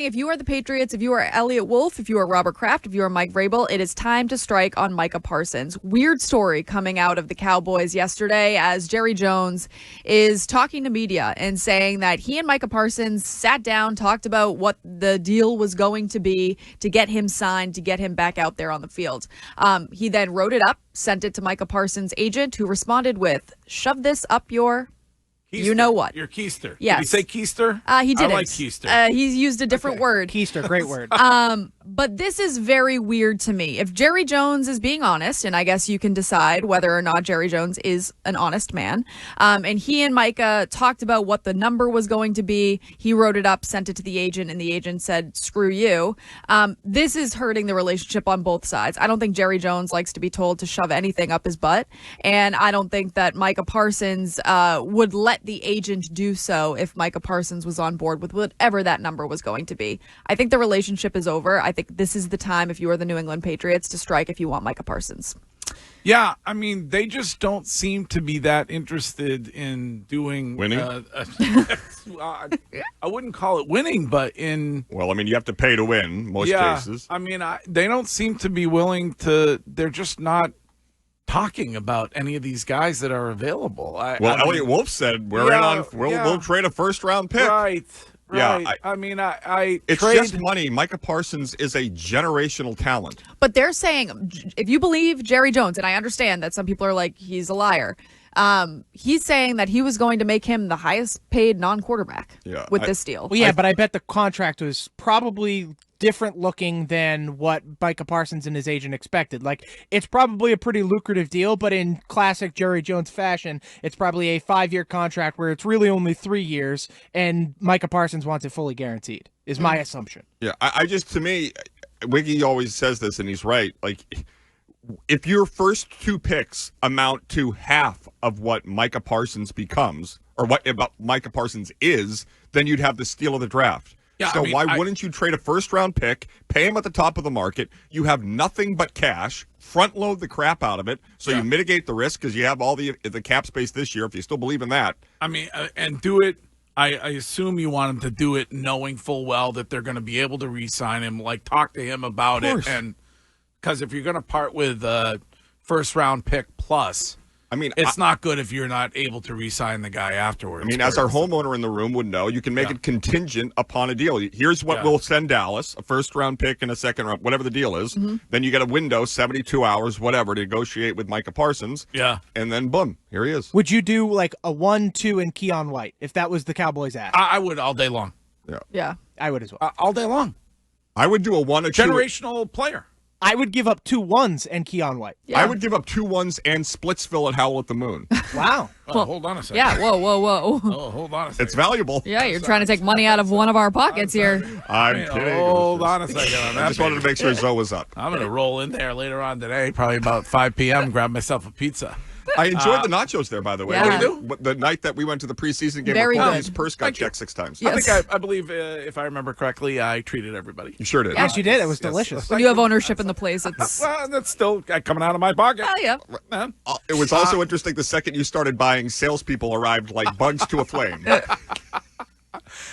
If you are the Patriots, if you are Elliott Wolf, if you are Robert Kraft, if you are Mike Vrabel, it is time to strike on Micah Parsons. Weird story coming out of the Cowboys yesterday as Jerry Jones is talking to media and saying that he and Micah Parsons sat down, talked about what the deal was going to be to get him signed, to get him back out there on the field. He then wrote it up, sent it to Micah Parsons' agent, who responded with, "Shove this up your..." Keister. You know what? Your keister. Yes. Did he say keister? He didn't. I like keister. He's used a different word. Keister, great word. But this is very weird to me. If Jerry Jones is being honest, and I guess you can decide whether or not Jerry Jones is an honest man, and he and Micah talked about what the number was going to be. He wrote it up, sent it to the agent, and the agent said, "Screw you." This is hurting the relationship on both sides. I don't think Jerry Jones likes to be told to shove anything up his butt, and I don't think that Micah Parsons would let the agent do so if Micah Parsons was on board with whatever that number was going to be. I think the relationship is over. I think this is the time, if you are the New England Patriots, to strike if you want Micah Parsons. Yeah, I mean, they just don't seem to be that interested in doing winning. I wouldn't call it winning, but well, I mean, you have to pay to win most cases. I mean, they don't seem to be willing to. They're just not talking about any of these guys that are available. Elliott Wolf said we'll trade a first-round pick. Right. Yeah, it's just money. Micah Parsons is a generational talent. But they're saying, if you believe Jerry Jones, and I understand that some people are like, he's a liar, he's saying that he was going to make him the highest paid non-quarterback with this deal. Well, yeah, but I bet the contract was probably different looking than what Micah Parsons and his agent expected. Like, it's probably a pretty lucrative deal, but in classic Jerry Jones fashion, it's probably a 5-year contract where it's really only 3 years, and Micah Parsons wants it fully guaranteed, is my assumption. Yeah, I just, to me, Wiggy always says this, and he's right. Like, if your first 2 picks amount to half of what Micah Parsons becomes, or what Micah Parsons is, then you'd have the steal of the draft. Yeah, so why wouldn't you trade a first-round pick, pay him at the top of the market? You have nothing but cash, front-load the crap out of it, so you mitigate the risk because you have all the cap space this year, if you still believe in that. I mean, and do it. I assume you want him to do it knowing full well that they're going to be able to re-sign him, like talk to him about it. And because if you're going to part with a first-round pick plus, I mean, it's not good if you're not able to re-sign the guy afterwards. I mean, as our homeowner in the room would know, you can make it contingent upon a deal. Here's what we'll send Dallas, a first-round pick and a second-round, whatever the deal is. Mm-hmm. Then you get a window, 72 hours, whatever, to negotiate with Micah Parsons. Yeah. And then, boom, here he is. Would you do, like, a 1-2 and Keon White, if that was the Cowboys' ask? I would all day long. Yeah. I would as well. All day long. I would do a 1 or 2. Generational player. I would give up 2 1s and Keon White. Yeah. I would give up 2 1s and Splitsville and Howl at the Moon. Wow. Well, hold on a second. Yeah, whoa. Oh, hold on a second. It's valuable. Yeah, you're trying to take money out of one of our pockets here. I'm kidding. Hold on a second on that. I just wanted to make sure Zoe was up. I'm going to roll in there later on today, probably about 5 p.m., grab myself a pizza. I enjoyed the nachos there, by the way. Yeah. The night that we went to the preseason game, Very good. His purse got checked 6 times. Yes. I believe, if I remember correctly, I treated everybody. You sure did. Yes, you did. It was delicious. When you have ownership in the place, it's... Well, that's still coming out of my pocket. Oh, yeah. It was also interesting the second you started buying, salespeople arrived like bugs to a flame.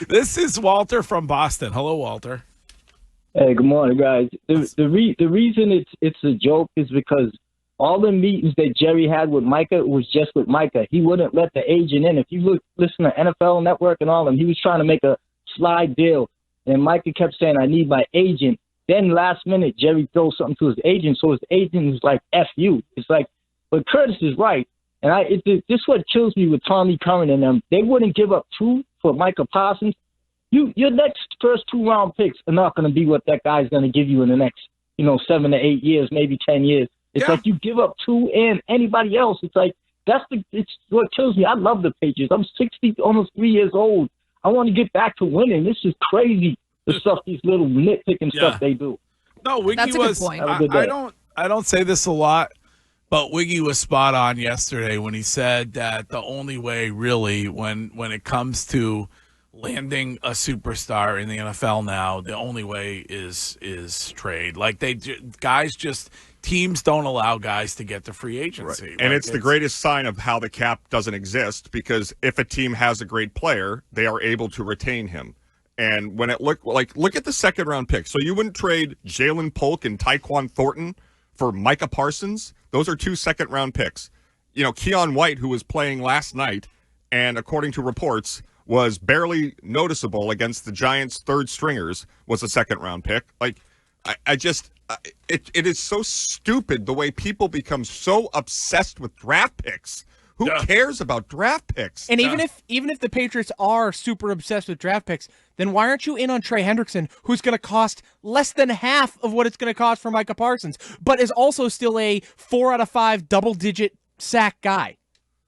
This is Walter from Boston. Hello, Walter. Hey, good morning, guys. The reason it's a joke is because all the meetings that Jerry had with Micah was just with Micah. He wouldn't let the agent in. If you listen to NFL Network and all of them, he was trying to make a slide deal. And Micah kept saying, I need my agent. Then last minute, Jerry throws something to his agent. So his agent was like, F you. It's like, but Curtis is right. And this is what kills me with Tommy Curran and them. They wouldn't give up 2 for Micah Parsons. Your next first 2-round picks are not going to be what that guy's going to give you in the next, 7 to 8 years, maybe 10 years. It's like you give up 2 and anybody else. It's like it's what kills me. I love the Patriots. I'm 60, almost 3 years old. I want to get back to winning. This is crazy. The stuff, these little nitpicking stuff they do. No, Wiggy That's a good point. I don't say this a lot, but Wiggy was spot on yesterday when he said that the only way, really, when it comes to landing a superstar in the NFL now, the only way is trade. Like teams don't allow guys to get to free agency. Right. And it's the greatest sign of how the cap doesn't exist, because if a team has a great player, they are able to retain him. And when it look at the second round pick. So you wouldn't trade Jalen Polk and Tyquan Thornton for Micah Parsons? Those are 2 second round picks. You know, Keon White, who was playing last night, and according to reports, was barely noticeable against the Giants' third stringers, was a second round pick. Like, it is so stupid the way people become so obsessed with draft picks. Who cares about draft picks? And even if the Patriots are super obsessed with draft picks, then why aren't you in on Trey Hendrickson, who's going to cost less than half of what it's going to cost for Micah Parsons, but is also still a 4 out of 5 double-digit sack guy?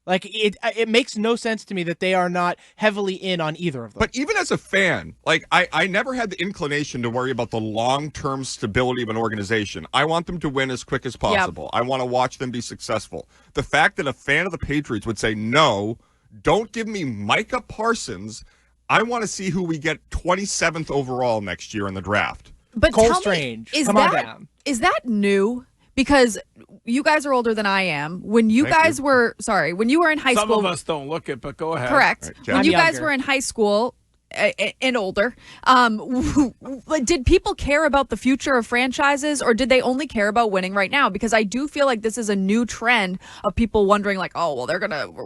Like, it makes no sense to me that they are not heavily in on either of them. But even as a fan, like, I never had the inclination to worry about the long-term stability of an organization. I want them to win as quick as possible. Yep. I want to watch them be successful. The fact that a fan of the Patriots would say, no, don't give me Micah Parsons. I want to see who we get 27th overall next year in the draft. But Cole Strange, come on down. Is that new? Because you guys are older than I am. When you guys were in high school. Some of us don't look it, but go ahead. Correct. Right, when you guys were in high school and older, did people care about the future of franchises, or did they only care about winning right now? Because I do feel like this is a new trend of people wondering, like, oh, well,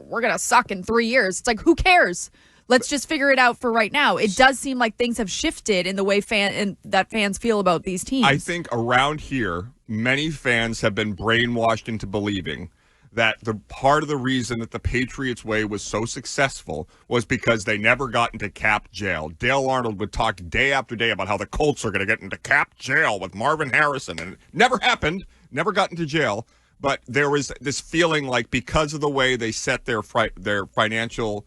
we're gonna suck in 3 years. It's like, who cares? Let's just figure it out for right now. It does seem like things have shifted in the way fans feel about these teams. I think around here, many fans have been brainwashed into believing that the part of the reason that the Patriots way was so successful was because they never got into cap jail. Dale Arnold would talk day after day about how the Colts are going to get into cap jail with Marvin Harrison, and it never happened, never got into jail. But there was this feeling like because of the way they set their financial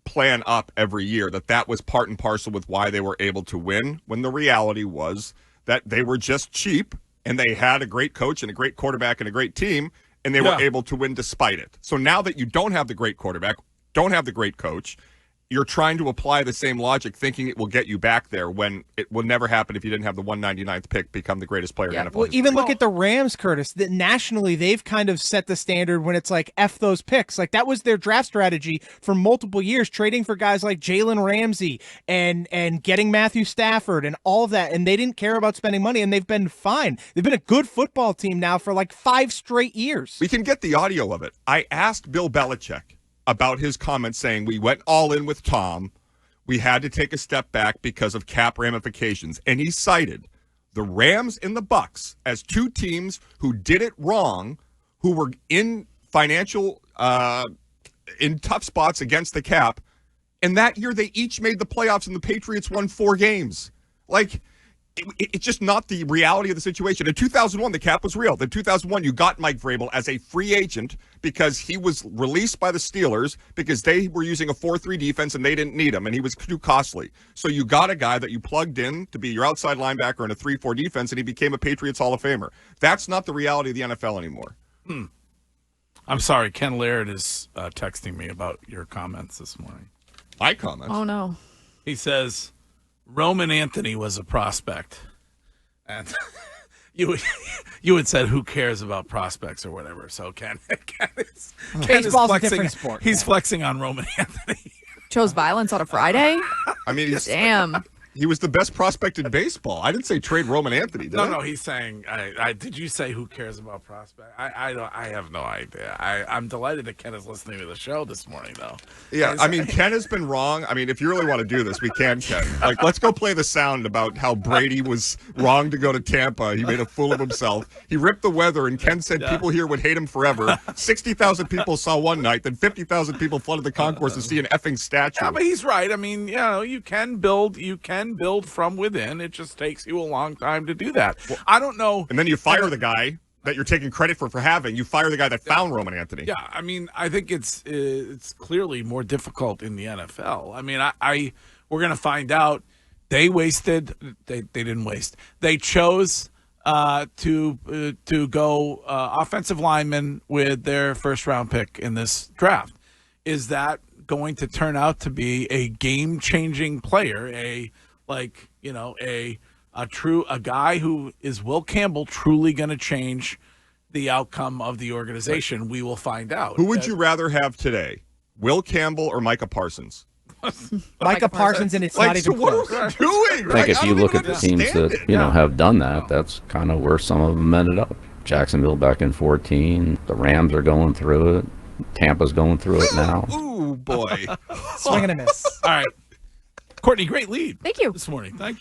plan up every year, that was part and parcel with why they were able to win, when the reality was that they were just cheap and they had a great coach and a great quarterback and a great team, and they were able to win despite it. So now that you don't have the great quarterback, don't have the great coach, you're trying to apply the same logic, thinking it will get you back there, when it will never happen if you didn't have the 199th pick become the greatest player in NFL history. Even look at the Rams, Curtis. That nationally, they've kind of set the standard when it's like, F those picks. Like, that was their draft strategy for multiple years, trading for guys like Jalen Ramsey and getting Matthew Stafford and all of that, and they didn't care about spending money, and they've been fine. They've been a good football team now for like 5 straight years. We can get the audio of it. I asked Bill Belichick about his comments saying we went all in with Tom. We had to take a step back because of cap ramifications. And he cited the Rams and the Bucks as 2 teams who did it wrong, who were in financial, in tough spots against the cap. And that year they each made the playoffs and the Patriots won 4 games. Like, it's just not the reality of the situation. In 2001, the cap was real. In 2001, you got Mike Vrabel as a free agent because he was released by the Steelers because they were using a 4-3 defense and they didn't need him, and he was too costly. So you got a guy that you plugged in to be your outside linebacker in a 3-4 defense, and he became a Patriots Hall of Famer. That's not the reality of the NFL anymore. I'm sorry. Ken Laird is texting me about your comments this morning. My comments? Oh, no. He says Roman Anthony was a prospect, and you had said who cares about prospects or whatever. So Ken is Baseball's flexing, a different sport. He's flexing on Roman Anthony. Chose violence on a Friday? I mean, Damn. he was the best prospect in baseball. I didn't say trade Roman Anthony, did I? No, he's saying, did you say who cares about prospect? I have no idea. I'm delighted that Ken is listening to the show this morning, though. Yeah, I mean, Ken has been wrong. I mean, if you really want to do this, we can, Ken. Like, let's go play the sound about how Brady was wrong to go to Tampa. He made a fool of himself. He ripped the weather, and Ken said people here would hate him forever. 60,000 people saw one night, then 50,000 people flooded the concourse to see an effing statue. Yeah, but he's right. I mean, you can build from within. It just takes you a long time to do that. Well, I don't know. And then you fire the guy that you're taking credit for having. You fire the guy that found Roman Anthony. Yeah, I mean, I think it's clearly more difficult in the NFL. I mean, we're going to find out. They didn't waste. They chose to go offensive lineman with their first round pick in this draft. Is that going to turn out to be a game-changing player, a guy who is Will Campbell truly going to change the outcome of the organization? Right. We will find out. Who would you rather have today, Will Campbell or Micah Parsons? Micah Parsons, and it's not even what close. are we doing? I think if you look at the teams understand that it. have done that, that's kind of where some of them ended up. Jacksonville back in 14. The Rams are going through it. Tampa's going through it now. Ooh, boy. Swing and a miss. All right. Courtney, great lead. Thank you. This morning. Thank you.